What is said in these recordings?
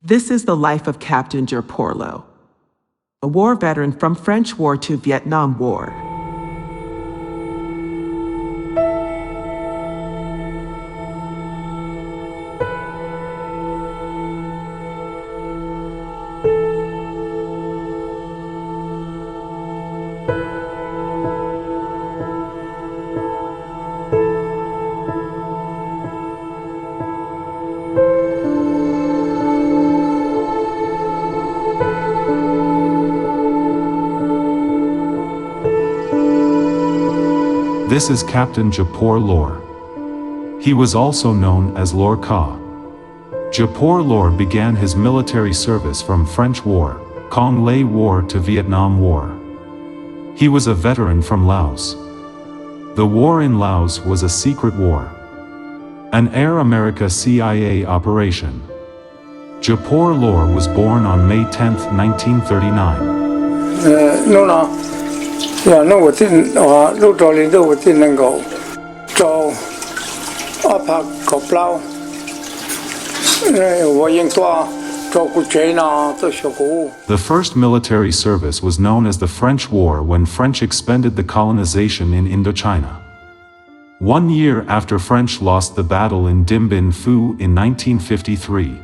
This is the life of Captain Jer Por Lor, a war veteran from French War to Vietnam War. This is Captain Jer Por Lor. He was also known as Lor Ka. Jer Por Lor began his military service from French War, Cong Lê War to Vietnam War. He was a veteran from Laos. The war in Laos was a secret war, an Air America CIA operation. Jer Por Lor was born on May 10, 1939.我进入到领导我进能够做拍个包，我应做做古钱呐，做小股。The first military service was known as the French War when French expanded the colonization in Indochina. 1 year after French lost the battle in Dien Bien Phu in 1953.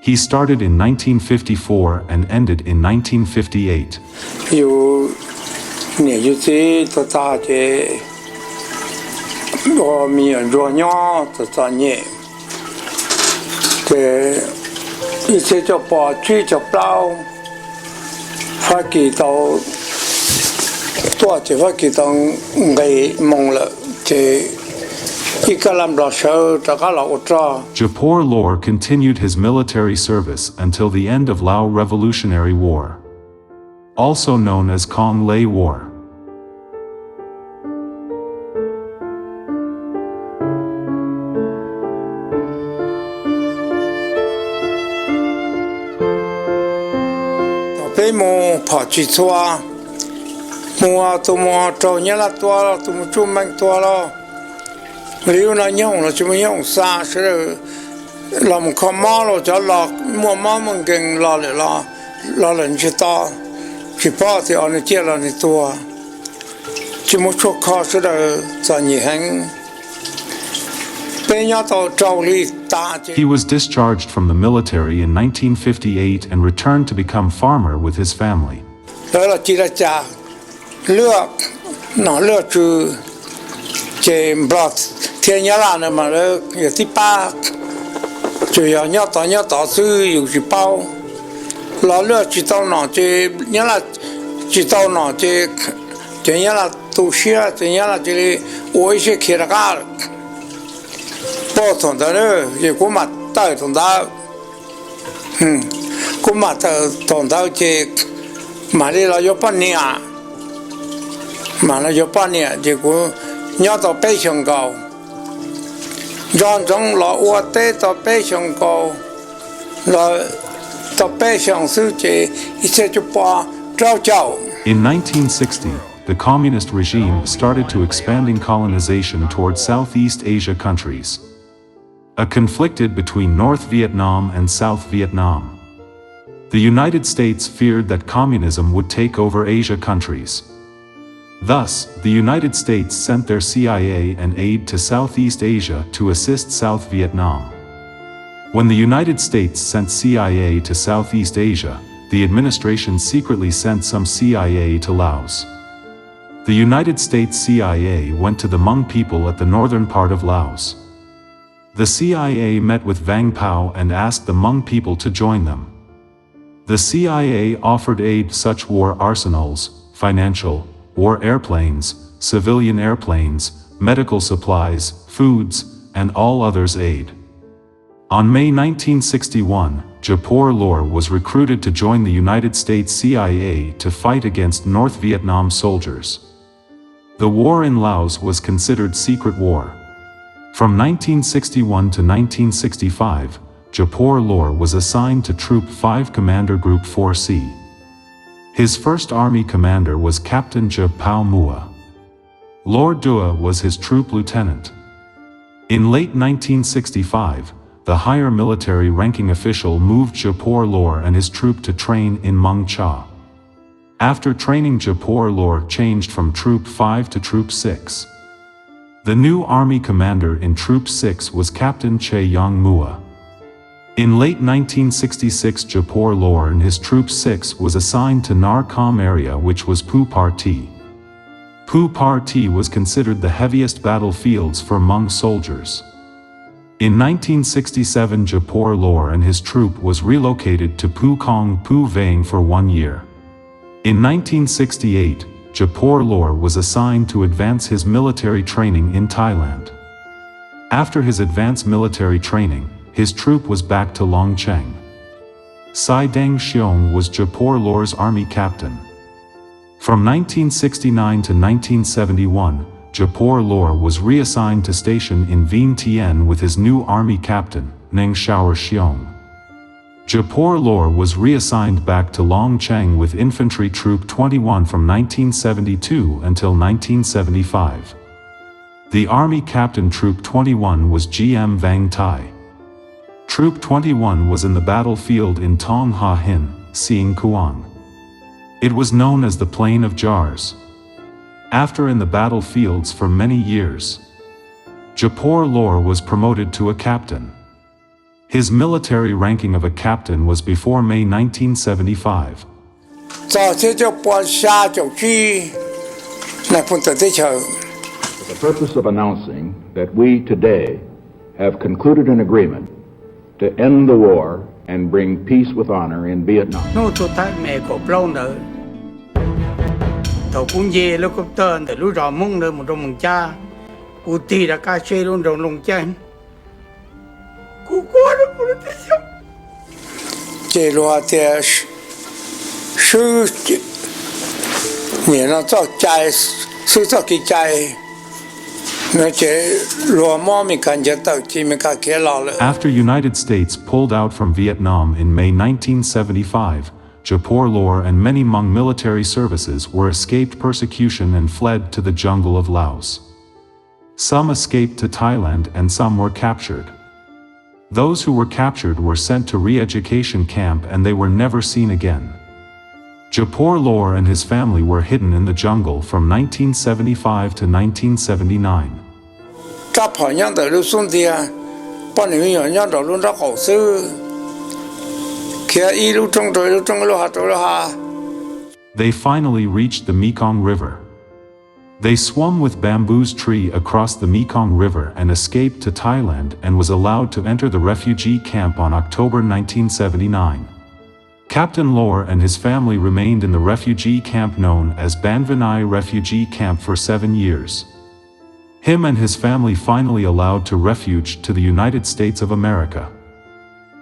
He started in 1954 and ended in 1958. 年日子都大的，我们弱鸟都做年，这一切就把追就包，发给到多就发给到没梦了，这一个人老手这个老早。Jer Por Lor continued his military service until the end of Lao Revolutionary War, also known as Cong Lê War. Mo 跑去抓，我都么找人了多了，都么做蛮多了，没有那用了就没用啥，是的，เรา们看马了就拉，我妈们跟拉了拉，拉人去打，去跑的按那接了那多，就么出考试的在你很。He was discharged from the military in 1958 and returned to become farmer with his family. Bỏ thằng đó nữa, thì cũng mặt tới thằng đó, cũng mặt thằng đó thì mà đi là vô bán nhà, mà nó vô bán nhà thì cũng nhớ tao bé xong cầu, trong là uất tế tao bé xong cầu, là tao bé xong sư thì ít sẽ chụp bỏ trao chào. In 1960, the communist regime started to expanding colonization toward Southeast Asia countries. A conflicted between North Vietnam and South Vietnam. The United States feared that communism would take over Asia countries. Thus, the United States sent their CIA and aid to Southeast Asia to assist South Vietnam. When the United States sent CIA to Southeast Asia, the administration secretly sent some CIA to Laos. The United States CIA went to the Hmong people at the northern part of Laos. The CIA met with Vang Pao and asked the Hmong people to join them. The CIA offered aid such war arsenals, financial, war airplanes, civilian airplanes, medical supplies, foods, and all others aid. On May 1961, Jer Por Lor was recruited to join the United States CIA to fight against North Vietnam soldiers. The war in Laos was considered secret war. From 1961 to 1965, Jer Por Lor was assigned to Troop 5 Commander Group 4C. His first army commander was Captain Jer Por Lor. Lor Dua was his troop lieutenant. In late 1965, the higher military ranking official moved Jer Por Lor and his troop to train in Mung Cha. After training, Jer Por Lor changed from Troop 5 to Troop 6. The new army commander in Troop 6 was Captain Jer Mua. In late 1966, Jer Por Lor and his Troop 6 was assigned to Nar Kom area, which was Pu Par Ti. Pu Par Ti was considered the heaviest battlefields for Hmong soldiers. In 1967, Jer Por Lor and his troop was relocated to Pu Kong Pu Vang for 1 year. In 1968, Jer Por Lor was assigned to advance his military training in Thailand. After his advanced military training, his troop was back to Long Cheng. Sai Deng Xiong was Jer Por Lor's army captain. From 1969 to 1971, Jer Por Lor was reassigned to station in Vien Tien with his new army captain, Neng Shower Xiong. Jer Por Lor was reassigned back to Long Cheng with Infantry Troop 21 from 1972 until 1975. The Army Captain Troop 21 was GM Vang Tai. Troop 21 was in the battlefield in Tong Ha Hin, Sieng Kuang. It was known as the Plain of Jars. After in the battlefields for many years, Jer Por Lor was promoted to a captain. His military ranking of a captain was before May 1975. For the purpose of announcing that we today have concluded an agreement to end the war and bring peace with honor in Vietnam. Nó cho ta mẹ của lâu nữa. Tàu cũng về helicopter để lúc đó mong nữa một trong mong cha. Cụ tì đã ca xe luôn rồi lồng chân. Cụ quá nó cũng thế sao? Chế loa thì sư nghĩa nó cho chạy sư cho cái chạy. After United States pulled out from Vietnam in May 1975, Jer Por Lor and many Hmong military services were escaped persecution and fled to the jungle of Laos. Some escaped to Thailand and some were captured. Those who were captured were sent to re-education camp and they were never seen again. Jer Por Lor and his family were hidden in the jungle from 1975 to 1979. They finally reached the Mekong River. They swum with bamboo's tree across the Mekong River and escaped to Thailand and was allowed to enter the refugee camp on October 1979. Captain Lor and his family remained in the refugee camp known as Ban Vinai Refugee Camp for 7 years. Him and his family finally allowed to refuge to the United States of America.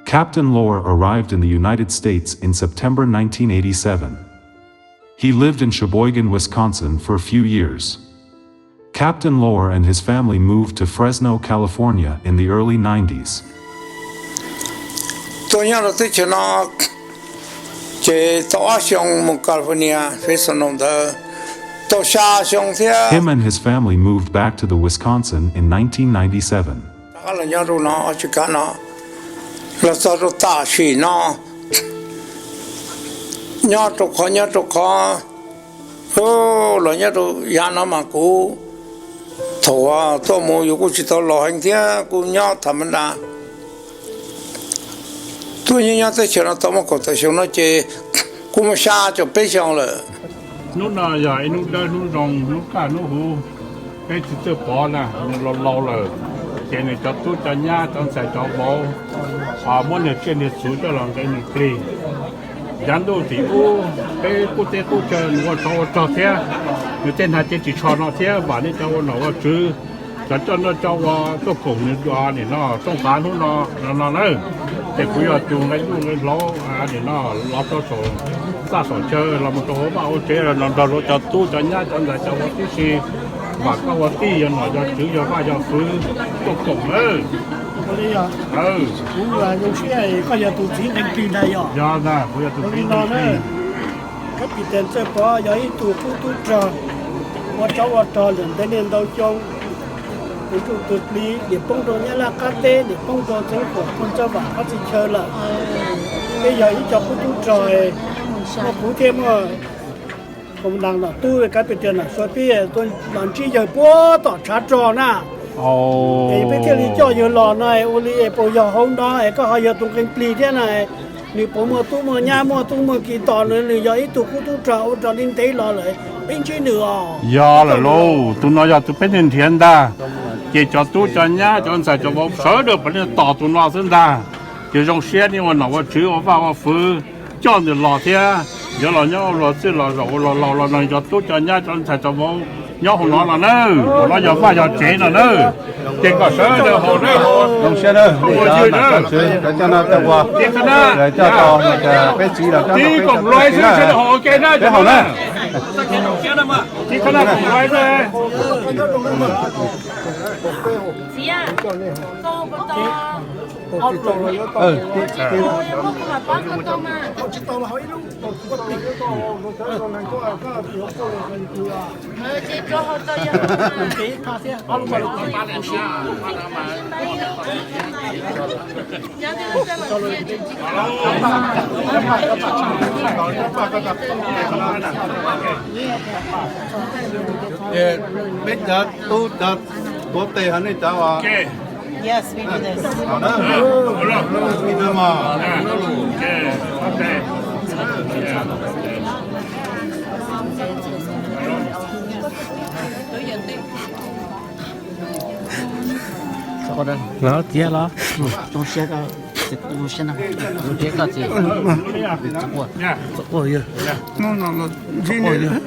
Captain Lor arrived in the United States in September 1987. He lived in Sheboygan, Wisconsin for a few years. Captain Lor and his family moved to Fresno, California in the early 90s. Him and his family moved back to the Wisconsin in 1997. Nó là vậy nó đây nó rồng nó cả nó hú cái chữ bỏ nè nó lâu rồi cái này cho tôi cho nhá cho xài cho bò muốn này cái này xuống cho lòng cái này kì dán đồ thì cái cô té cô chờ nó cho thế người tên hai tên chỉ cho nó thế và nên cho nó chứ cho nó cho tôi cùng nó này nó trong phá nó nữaแต่คุยกับจูงไงล้อเดี๋ยวน่ะล้อตัวสองซาสองเจอเรามาตัวบ้าเจอเราจะตู้จะย่าจะไหนจะวันที่สี่ว่าก็วันที่ยังหน่อยจะถือจะว่าจะฟื้นตกเลยนี่อ่ะผมว่ายังเชื่อก็จะตู้จีนเป็นปีได้ย่อย่าได้คุยกับตู้จีนนี่ก็ปีเต็มเสื้อผ้าอย่าให้ตู้จอว่าเจ้าว่าจอเหลือแต่เนี่ยเราจง cũng chủ tịch lý để phong trào nhà là cát tê để phong trào chính phủ con cho bạn phát triển chơi là bây giờ ý cho cũng chú trời mà cũng thêm mà cũng đang là tu cái biệt tiền là so với tôi làm chi giờ bố tỏ trả trò nè thì bây giờ lý cho giờ lò này ô lý bây giờ hôm đó có họ giờ tung cái pli thế này nếu bố mà tu mà nhà mà tu mà kỳ tỏ nữa thì giờ ít tu cũng tu trò đến tế lò lại bên trên nữa giờ là lâu tụi nó giờ tụi bên trên thiên đa chỉ cho tu cho nhá cho anh sai cho bố sợ được bên trên tỏ tụi nó sinh đa chỉ trong xe nhưng mà nó có chữ ở vào phứ cho được lò thế giờ lò nhau lò chứ lò này cho tu cho nhá cho anh sai cho bố nhau hồ nó là nữa nó giờ phải giờ chế là nữa chế có sợ được hồ nữa đồng xe đó để cho nó tao qua để cho tao mà cái chỉ là chỉ còn loài chứ chứ hồ cái đó chứ hồ nữa chỉ có là cùng loài thôi chị à to có to chị cho họ to bây giờ tu đặt bố tê hắn ấy cháu à. Yes, we do this. nó tiếc lắm东西个东西呢，有这个这，ôi giời nó gì nữa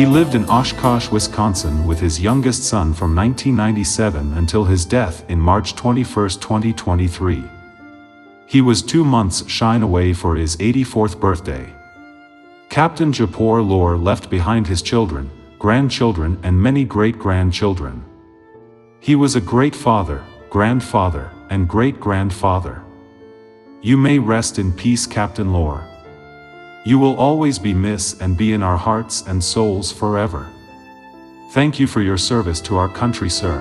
He lived in Oshkosh, Wisconsin with his youngest son from 1997 until his death in March 21, 2023. He was 2 months shy away for his 84th birthday. Captain Jer Por Lor left behind his children, grandchildren and many great-grandchildren. He was a great father, grandfather, and great-grandfather. You may rest in peace, Captain Lor. You will always be missed and be in our hearts and souls forever. Thank you for your service to our country, sir.